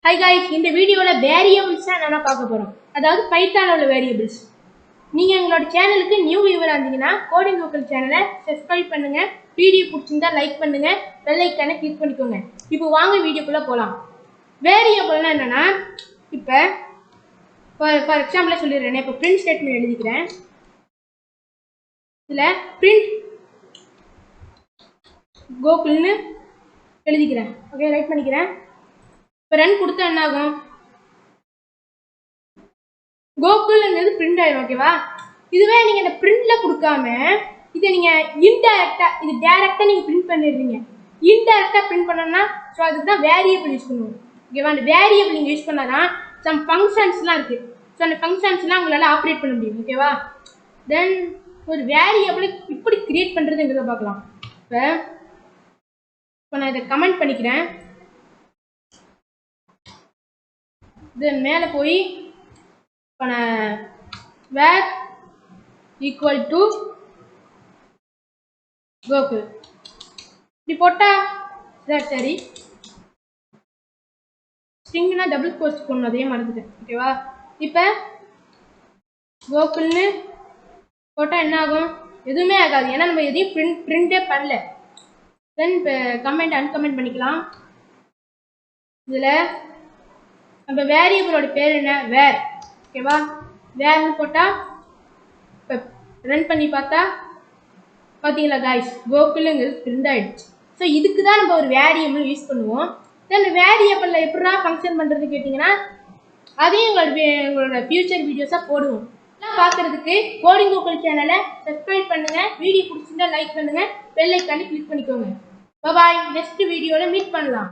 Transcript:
Hi guys, இந்த வீடியோல variables என்னன்னா பார்க்க போறோம். அதாவது பைத்தான்ல உள்ள வேரியபிள்ஸ். நீங்க எங்களோட சேனலுக்கு நியூ வியூவரா இருந்தீங்கன்னா கோடிங்கோக்குல் சேனலை சப்ஸ்கிரைப் பண்ணுங்க. வீடியோ பிடிச்சிருந்தா லைக் பண்ணுங்க. பெல் ஐகானை கிளிக் பண்ணிக்கோங்க. இப்போ வாங்க வீடியோக்குள்ள போலாம். வேரியபிள்னா என்னன்னா இப்போ ஃபார் எக்ஸாம்பிள் சொல்லிடுறேன். இப்போ பிரிண்ட் ஸ்டேட்மெண்ட் எழுதிக்கிறேன். இதுல பிரிண்ட் கோகுல்னு எழுதிக்கிறேன். ஓகே, ரைட் பண்ணிக்கிறேன். இப்போ ரன் கொடுத்தா என்ன ஆகும்? கோகுல்ங்கிறது பிரிண்ட் ஆயிடும். ஓகேவா? இதுவே நீங்க இந்த பிரிண்ட்ல கொடுக்காம இதை நீங்க இன்டைரக்டா, இது டைரக்டா நீங்க பிரிண்ட் பண்ணிடுறீங்க. இன்டைரக்டா பிரிண்ட் பண்ணோம்னா ஸோ அதுக்கு தான் வேரியபிள் யூஸ் பண்ணுவோம். ஓகேவா? அந்த வேரியபிள் நீங்க யூஸ் பண்ணாதான் சம் ஃபங்க்ஷன்ஸ்லாம் இருக்கு. ஸோ அந்த ஃபங்க்ஷன்ஸ்லாம் உங்களால ஆப்ரேட் பண்ண முடியும். ஓகேவா? தென் ஒரு வேரியபிளை இப்படி கிரியேட் பண்றதுங்கிறத பார்க்கலாம். இப்போ நான் இதை கமெண்ட் பண்ணிக்கிறேன். தென் மேலே போய் இப்போ நான் வேர் ஈக்குவல் டு கோகுல் இப்படி போட்டா சரி. ஸ்ட்ரிங்னா டபுள் கோட்ஸ் போடணும், அதே மறந்துட்டேன். ஓகேவா? இப்போ கோகுல்னு போட்டால் என்ன ஆகும்? எதுவுமே ஆகாது, ஏன்னா நம்ம எதையும் பிரிண்டே பண்ணல. தென் இப்போ கமெண்ட் அன்கமெண்ட் பண்ணிக்கலாம். இதில் நம்ம வேரியபிளோட பேர் என்ன? வேர். ஓகேவா? வேர்னு போட்டால் இப்போ ரன் பண்ணி பார்த்தா பார்த்தீங்களா காய்ஸ், கோகுல்ங்கிறது பிரிண்ட் ஆகிடுச்சு. ஸோ இதுக்கு தான் நம்ம ஒரு வேரியபிள் யூஸ் பண்ணுவோம். தென் வேரியபிளில் எப்படா ஃபங்க்ஷன் பண்ணுறது கேட்டிங்கன்னா அதையும் உங்களோட ஃபியூச்சர் வீடியோஸாக போடுவோம். எல்லாம் பார்க்குறதுக்கு கோடிங்கோக்குல் சேனலை சப்ஸ்கிரைப் பண்ணுங்கள். வீடியோ பிடிச்சிருந்தா லைக் பண்ணுங்கள். பெல் ஐக்கானை கிளிக் பண்ணிக்கோங்க. பாய். நெக்ஸ்ட் வீடியோவில் மீட் பண்ணலாம்.